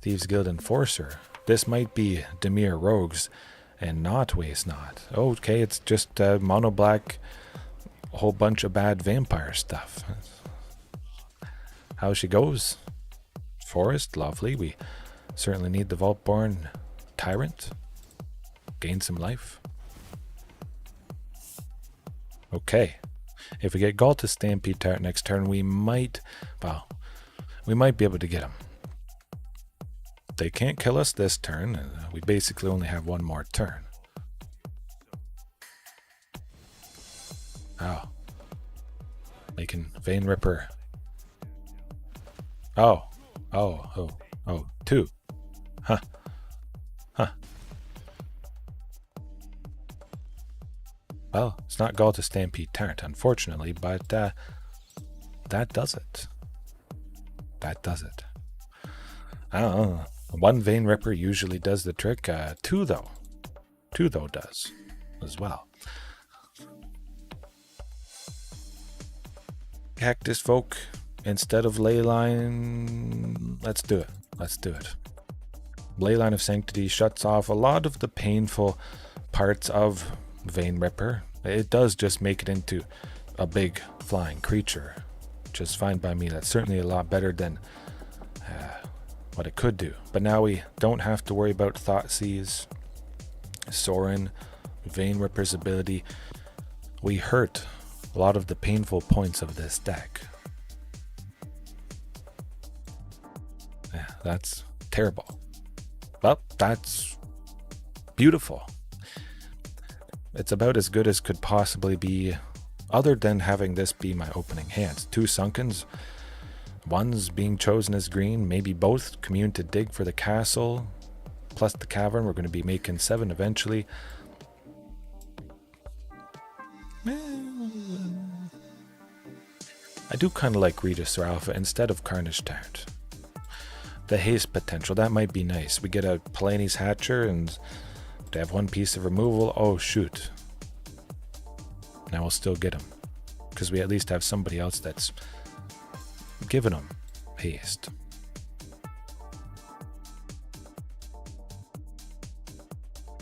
Thieves Guild Enforcer. This might be Dimir Rogues and not Waste Not. Okay, it's just mono black, a whole bunch of bad vampire stuff. How she goes. Forest, lovely. We certainly need the Vaultborn Tyrant. Gain some life. Okay. If we get Ghalta Stampede Tyrant next turn, we might be able to get him. They can't kill us this turn. We basically only have one more turn. Oh. Making Vein Ripper. Oh. 2. Huh. Well, it's not Ghalta Stampede Tyrant, unfortunately, but that does it. That does it. I don't know. One Vein Ripper usually does the trick. Two though does as well. Cactusfolk instead of Leyline. Let's do it. Leyline of Sanctity shuts off a lot of the painful parts of Vein Ripper. It does just make it into a big flying creature, which is fine by me. That's certainly a lot better than what it could do. But now we don't have to worry about Thoughtseize, Sorin, Vein Ripper's ability. We hurt a lot of the painful points of this deck. Yeah, that's terrible. Well, that's beautiful. It's about as good as could possibly be, other than having this be my opening hands. 2 Sunkens, one's being chosen as green, maybe both. Commune to dig for the castle, plus the cavern. We're going to be making 7 eventually. I do kind of like Regisaur Alpha instead of Carnage Tyrant. The haste potential, that might be nice. We get a Palani's Hatcher and they have 1 piece of removal. Oh shoot. Now we'll still get him, because we at least have somebody else that's giving him haste.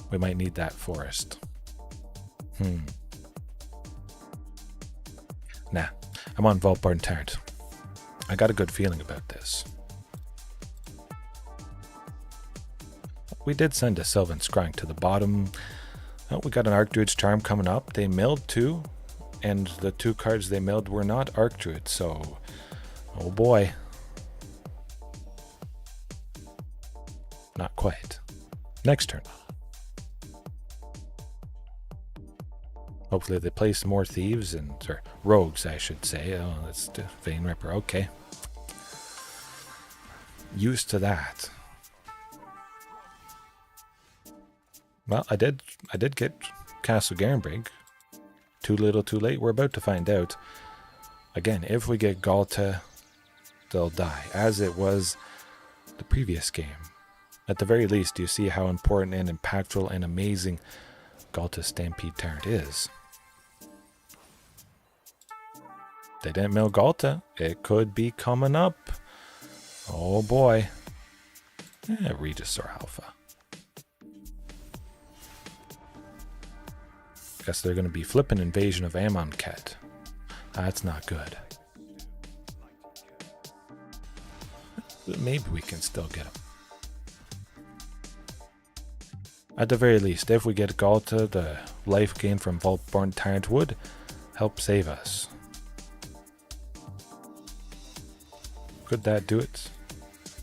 We might need that forest. Nah, I'm on Vaultborn Tyrant. I got a good feeling about this. We did send a Sylvan Scrying to the bottom. Oh, we got an Archdruid's Charm coming up. They milled 2, and the 2 cards they milled were not Archdruid, so oh boy. Not quite. Next turn. Hopefully they play some more thieves or rogues, I should say. Oh, that's the Vein Ripper. Okay. Used to that. Well, I did get Castle Garenbrig. Too little, too late. We're about to find out. Again, if we get Ghalta, they'll die, as it was the previous game. At the very least, you see how important and impactful and amazing Ghalta's Stampede Tyrant is. They didn't mill Ghalta. It could be coming up. Oh boy. Regisaur Alpha. Guess they're going to be flipping Invasion of Amonkhet. That's not good. But maybe we can still get them. At the very least, if we get Ghalta, the life gain from Vaultborn Tyrant would help save us. Could that do it?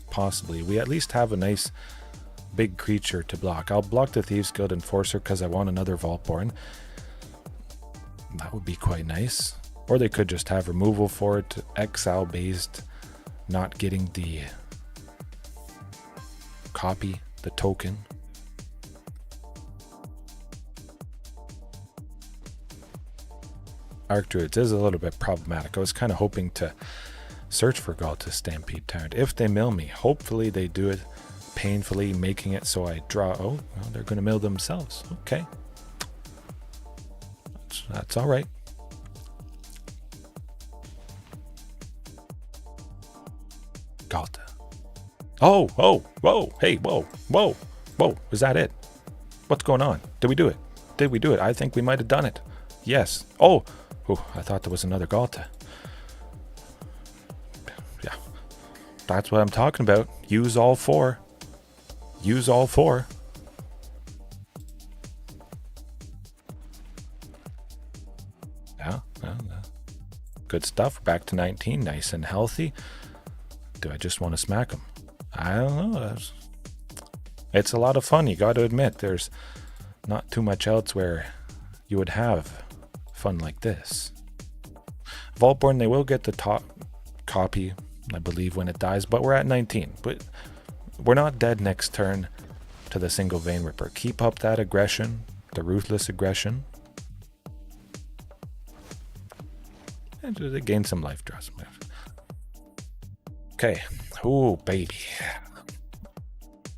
Possibly. We at least have a nice big creature to block. I'll block the Thieves Guild Enforcer because I want another Vaultborn. That would be quite nice. Or they could just have removal for it, exile based, not getting the copy, the token. Archdruids is a little bit problematic. I was kind of hoping to search for Ghalta Stampede Tyrant. If they mill me, hopefully they do it painfully, making it so I draw. Oh, well, they're going to mill themselves. Okay. That's all right. Ghalta. Oh, whoa, hey, whoa. Is that it? What's going on? Did we do it? Did we do it? I think we might have done it. Yes. Oh, I thought there was another Ghalta. Yeah. That's what I'm talking about. Use all 4. Use all 4. Yeah. Good stuff. Back to 19. Nice and healthy. Do I just want to smack him? I don't know. It's a lot of fun. You got to admit, there's not too much else where you would have fun like this. Vaultborn, they will get the top copy, I believe, when it dies, but we're at 19. But we're not dead next turn to the single Vein Ripper. Keep up that aggression, the ruthless aggression. And they gain some life draws. Okay. Oh, baby.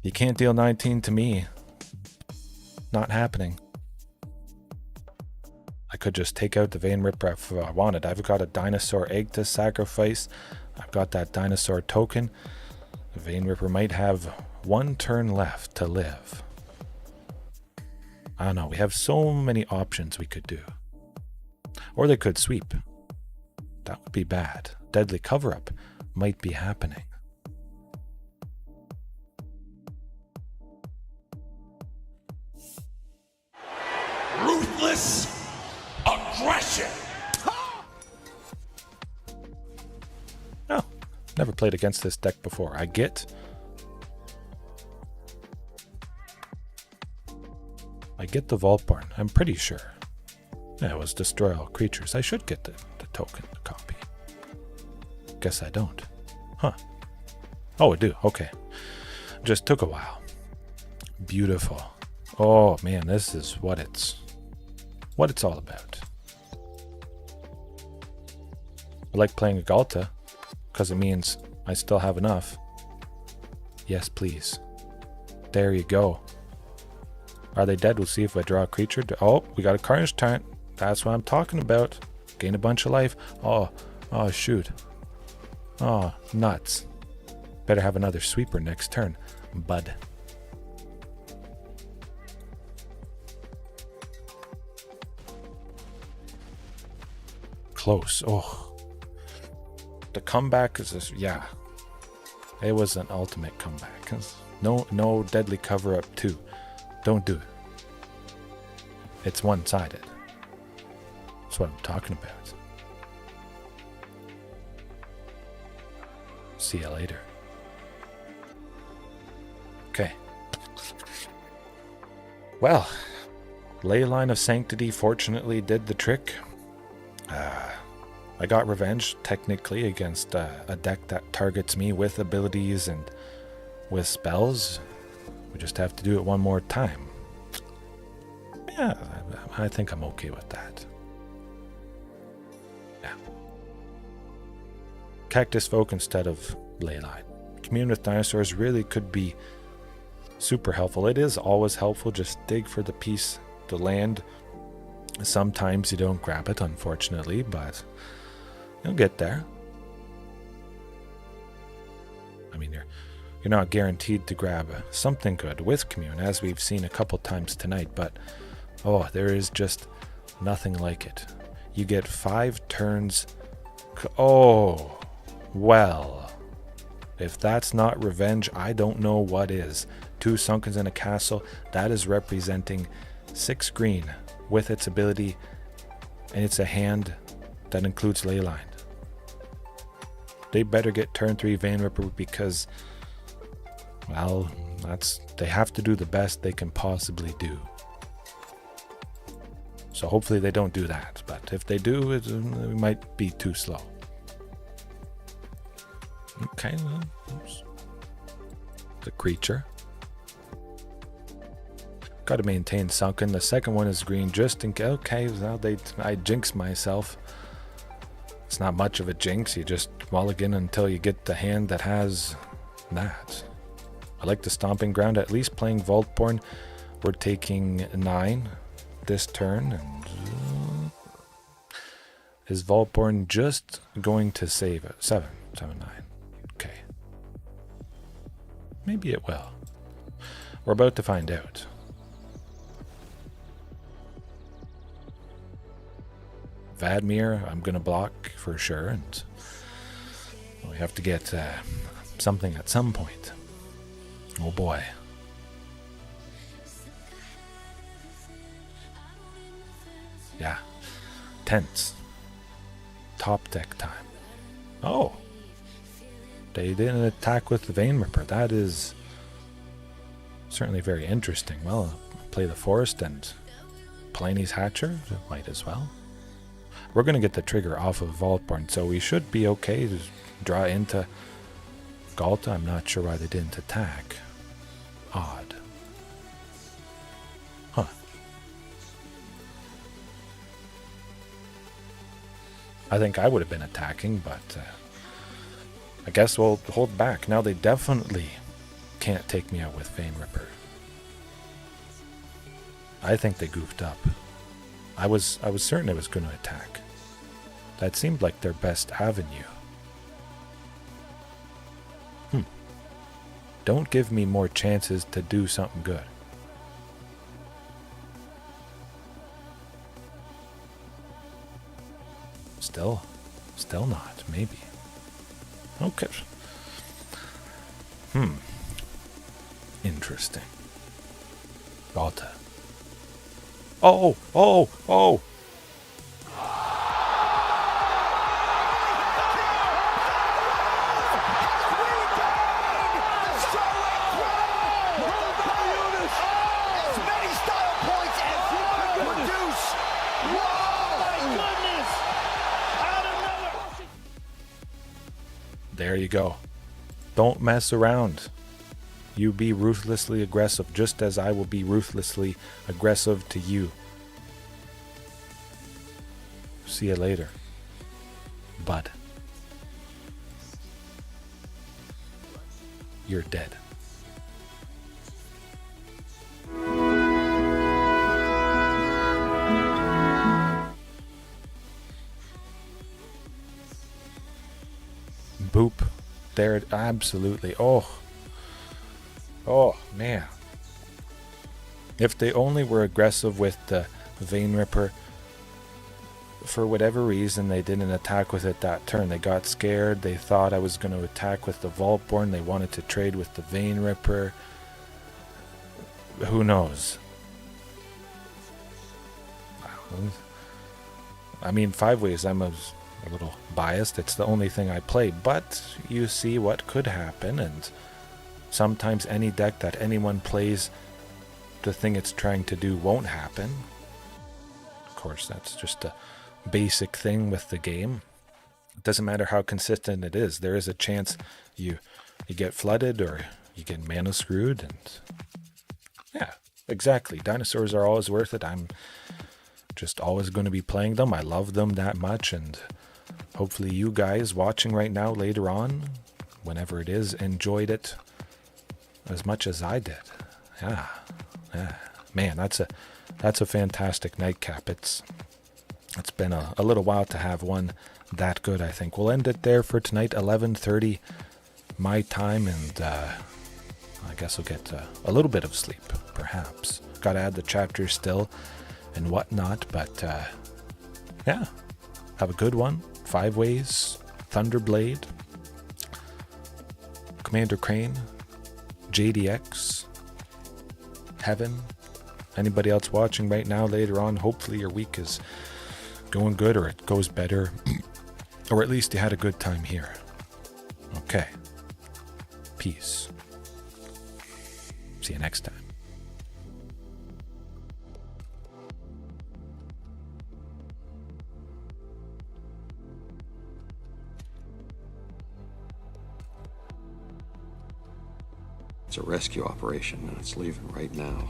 You can't deal 19 to me. Not happening. I could just take out the Vein Ripper if I wanted. I've got a dinosaur egg to sacrifice. I've got that dinosaur token. The Vein Ripper might have one turn left to live. I don't know. We have so many options we could do. Or they could sweep. That would be bad. Deadly cover-up might be happening. Ruthless aggression. No, never played against this deck before. I get the Vaultborn. I'm pretty sure. Yeah, it was destroy all creatures. I should get the token copy. Guess I don't. Huh. Oh, I do. Okay. Just took a while. Beautiful. Oh man, this is what it's all about. I like playing a Ghalta because it means I still have enough. Yes, please. There you go. Are they dead? We'll see if I draw a creature. Oh, we got a Carnage Tyrant. That's what I'm talking about. Gain a bunch of life. Oh, shoot. Oh, nuts. Better have another sweeper next turn, bud. Close. Oh. The comeback is this, yeah. It was an ultimate comeback. No deadly cover-up too. Don't do it. It's one-sided. That's what I'm talking about. See you later. Okay. Well, Leyline of Sanctity fortunately did the trick. I got revenge, technically, against a deck that targets me with abilities and with spells. We just have to do it one more time. Yeah, I think I'm okay with that. Yeah. Cactusfolk instead of Leyline. Commune with Dinosaurs really could be super helpful. It is always helpful, just dig for the piece, the land. Sometimes you don't grab it, unfortunately, but you'll get there. I mean, you're not guaranteed to grab something good with Commune, as we've seen a couple times tonight, but oh, there is just nothing like it. You get 5 turns. Oh, well, if that's not revenge, I don't know what is. 2 Sunkens in a castle, that is representing 6 green with its ability, and it's a hand that includes Leyline. They better get turn 3 Vein Ripper because, well, they have to do the best they can possibly do. So hopefully they don't do that, but if they do, it might be too slow. Okay, well, oops. The creature. Got to maintain Sunken. The second one is green just in case. Okay, well, I jinxed myself. It's not much of a jinx. You just mulligan until you get the hand that has that. I like the Stomping Ground. At least playing Vaultborn, we're taking 9 this turn. And is Vaultborn just going to save it? 7, 9. Okay. Maybe it will. We're about to find out. Vadmir, I'm going to block for sure, and we have to get something at some point. Oh boy. Yeah. Tense. Top deck time. Oh. They didn't attack with the Vein Ripper. That is certainly very interesting. Well, play the Forest and Palani's Hatcher. Might as well. We're going to get the trigger off of Vaultborn, so we should be okay to draw into Ghalta. I'm not sure why they didn't attack. Odd. Huh. I think I would have been attacking, but I guess we'll hold back. Now they definitely can't take me out with Vein Ripper. I think they goofed up. I was certain it was going to attack. That seemed like their best avenue. Don't give me more chances to do something good. Still not, maybe. Okay. Interesting. Ghalta. Oh! There you go. Don't mess around. You be ruthlessly aggressive, just as I will be ruthlessly aggressive to you. See you later, bud. You're dead. Boop. There, absolutely. Oh, man. If they only were aggressive with the Vein Ripper, for whatever reason, they didn't attack with it that turn. They got scared. They thought I was going to attack with the Vaultborn. They wanted to trade with the Vein Ripper. Who knows? I mean, 5 ways, I'm a little biased. It's the only thing I played, but you see what could happen, and sometimes any deck that anyone plays, the thing it's trying to do won't happen. Of course, that's just a basic thing with the game. It doesn't matter how consistent it is. There is a chance you get flooded or you get mana screwed, and yeah, exactly. Dinosaurs are always worth it. I'm just always going to be playing them. I love them that much, and hopefully you guys watching right now later on, whenever it is, enjoyed it as much as I did. Yeah. Man, that's a fantastic nightcap. It's been a little while to have one that good, I think. We'll end it there for tonight, 11:30 my time, and I guess I'll get a little bit of sleep, perhaps. Got to add the chapters still and whatnot, but yeah, have a good one. 5 ways, Thunderblade, Commander Crane, JDX, Heaven. Anybody else watching right now later on, hopefully your week is going good, or it goes better, or at least you had a good time here. Okay. Peace. See you next time. It's a rescue operation, and it's leaving right now.